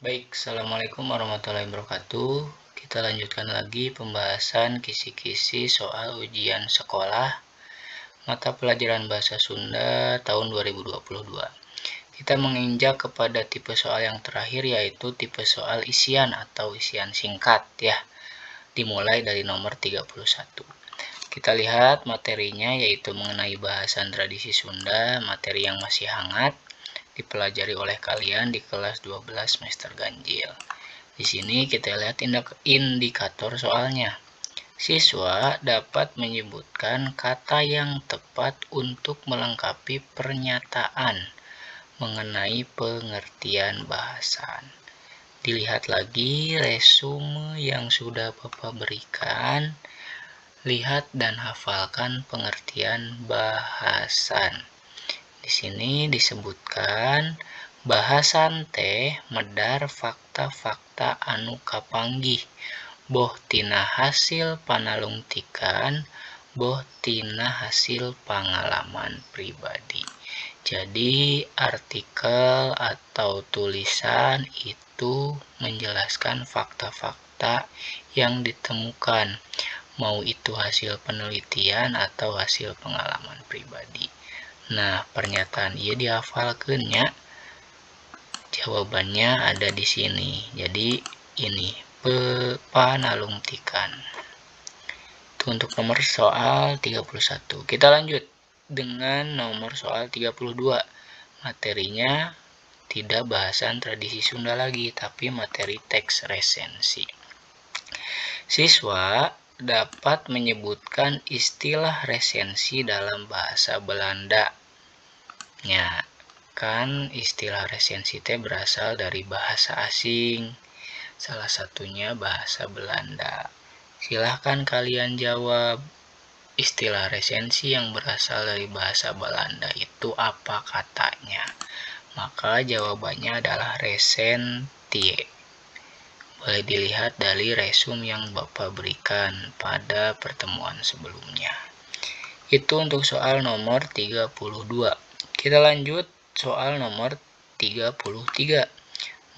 Baik, Assalamualaikum warahmatullahi wabarakatuh. Kita lanjutkan lagi pembahasan kisi-kisi soal ujian sekolah mata pelajaran Bahasa Sunda tahun 2022. Kita menginjak kepada tipe soal yang terakhir, yaitu tipe soal isian atau isian singkat ya. Dimulai dari nomor 31. Kita lihat materinya, yaitu mengenai bahasan tradisi Sunda, materi yang masih hangat dipelajari oleh kalian di kelas 12 semester ganjil. Di sini kita lihat indikator soalnya. Siswa dapat menyebutkan kata yang tepat untuk melengkapi pernyataan mengenai pengertian bahasan. Dilihat lagi resume yang sudah Bapak berikan. Lihat dan hafalkan pengertian bahasan. Di sini disebutkan bahasan teh medar fakta-fakta anu kapanggih, boh tina hasil panalungtikan, boh tina hasil pengalaman pribadi. Jadi artikel atau tulisan itu menjelaskan fakta-fakta yang ditemukan, mau itu hasil penelitian atau hasil pengalaman pribadi. Nah, pernyataan ieu dihafalkeun nya. Jawabannya ada di sini. Jadi ini panalungtikan. Itu untuk nomor soal 31. Kita lanjut dengan nomor soal 32. Materinya tidak bahasan tradisi Sunda lagi, tapi materi teks resensi. Siswa dapat menyebutkan istilah resensi dalam bahasa Belanda. Ya, kan istilah resensi teh berasal dari bahasa asing, salah satunya bahasa Belanda. Silahkan kalian jawab, istilah resensi yang berasal dari bahasa Belanda itu apa katanya? Maka jawabannya adalah resentie. Boleh dilihat dari resume yang Bapak berikan pada pertemuan sebelumnya. Itu untuk soal nomor 32. Kita lanjut soal nomor 33.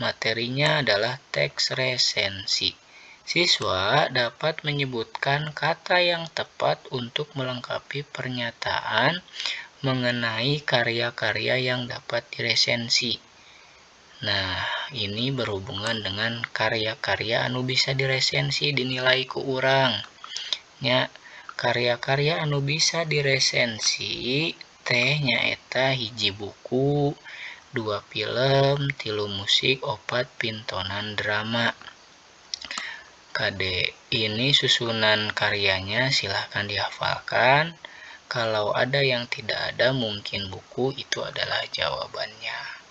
Materinya adalah teks resensi. Siswa dapat menyebutkan kata yang tepat untuk melengkapi pernyataan mengenai karya-karya yang dapat diresensi. Nah, ini berhubungan dengan karya-karya anu bisa diresensi dinilai ku urang. Nya, karya-karya anu bisa diresensi teh nyaeta hiji buku, 2 film, 3 musik, 4 pintonan drama. Kade, ini susunan karyanya silahkan dihafalkan. Kalau ada yang tidak ada, mungkin buku itu adalah jawabannya.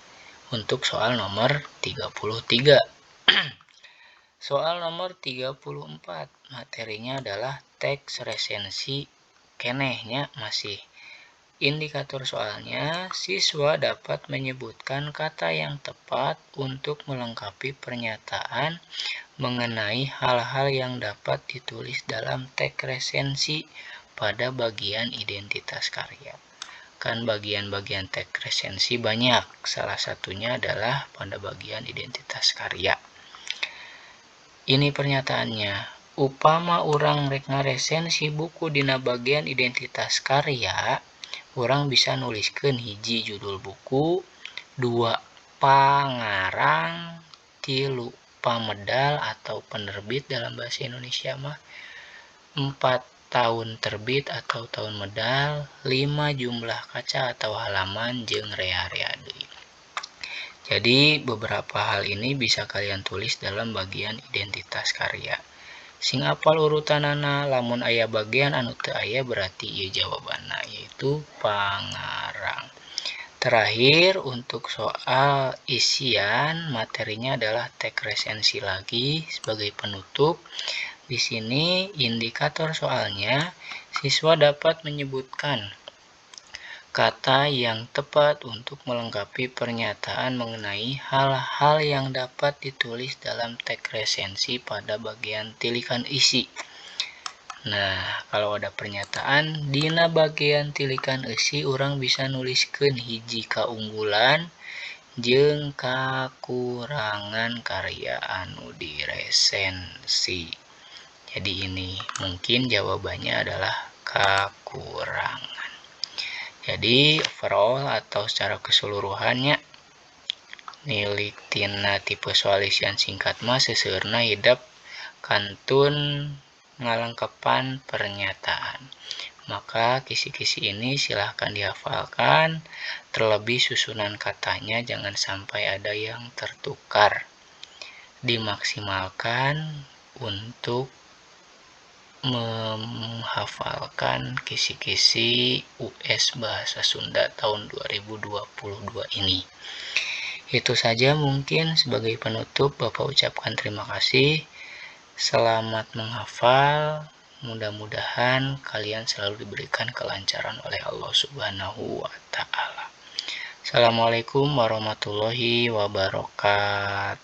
Untuk soal nomor 33. Soal nomor 34. Materinya adalah teks resensi. Kenehnya masih. Indikator soalnya, siswa dapat menyebutkan kata yang tepat untuk melengkapi pernyataan mengenai hal-hal yang dapat ditulis dalam teks resensi pada bagian identitas karya. Kan bagian-bagian teks resensi banyak, salah satunya adalah pada bagian identitas karya. Ini pernyataannya, upama urang rek ngaresensi buku dina bagian identitas karya, urang bisa nuliskeun hiji judul buku, 2 pangarang, 3 pamedal atau penerbit dalam bahasa Indonesia mah, 4 tahun terbit atau tahun medal, 5 jumlah kaca atau halaman, jeung rea-rea deui. Jadi beberapa hal ini bisa kalian tulis dalam bagian identitas karya. Sing apal urutanana, lamun aya bagian anu teu aya berarti ieu jawabanna, yaitu pangarang. Terakhir untuk soal isian, materinya adalah teks resensi lagi sebagai penutup. Di sini indikator soalnya, siswa dapat menyebutkan kata yang tepat untuk melengkapi pernyataan mengenai hal-hal yang dapat ditulis dalam teks resensi pada bagian tilikan isi. Nah, kalau ada pernyataan dina bagian tilikan isi, urang bisa nuliskeun hiji kaunggulan, jeung kakurangan karya anu diresensi. Jadi ini mungkin jawabannya adalah kakurangan. Jadi overall atau secara keseluruhannya nilik tina tipe soal isian singkat mah seuseurna hidap kantun ngalengkepan pernyataan. Maka kisi-kisi ini silahkan dihafalkan, terlebih susunan katanya jangan sampai ada yang tertukar. Dimaksimalkan untuk menghafalkan kisi-kisi US Bahasa Sunda tahun 2022 ini. Itu saja mungkin sebagai penutup. Bapak ucapkan terima kasih. Selamat menghafal. Mudah-mudahan kalian selalu diberikan kelancaran oleh Allah Subhanahu wa Ta'ala. Assalamualaikum warahmatullahi wabarakatuh.